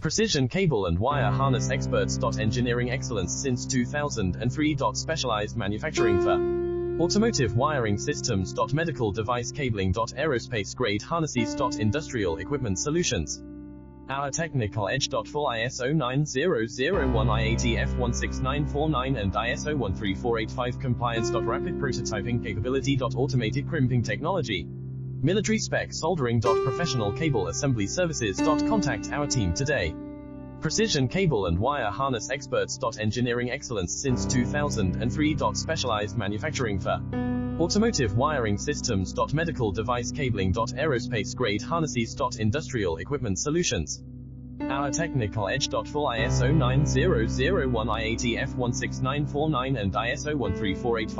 Precision cable and wire harness experts. Engineering excellence since 2003. Specialized manufacturing for automotive wiring systems. Medical device cabling. Aerospace grade harnesses. Industrial equipment solutions. Our technical edge. Full ISO 9001, IATF 16949 and ISO 13485 compliance. Rapid prototyping capability. Automated crimping technology. Military spec soldering. Professional cable assembly services. Contact our team today. Precision cable and wire harness experts. Engineering excellence since 2003. Specialized manufacturing for automotive wiring systems. Medical device cabling. Aerospace grade harnesses. Industrial equipment solutions. Our technical edge. Full ISO 9001, IATF 16949 and ISO 13485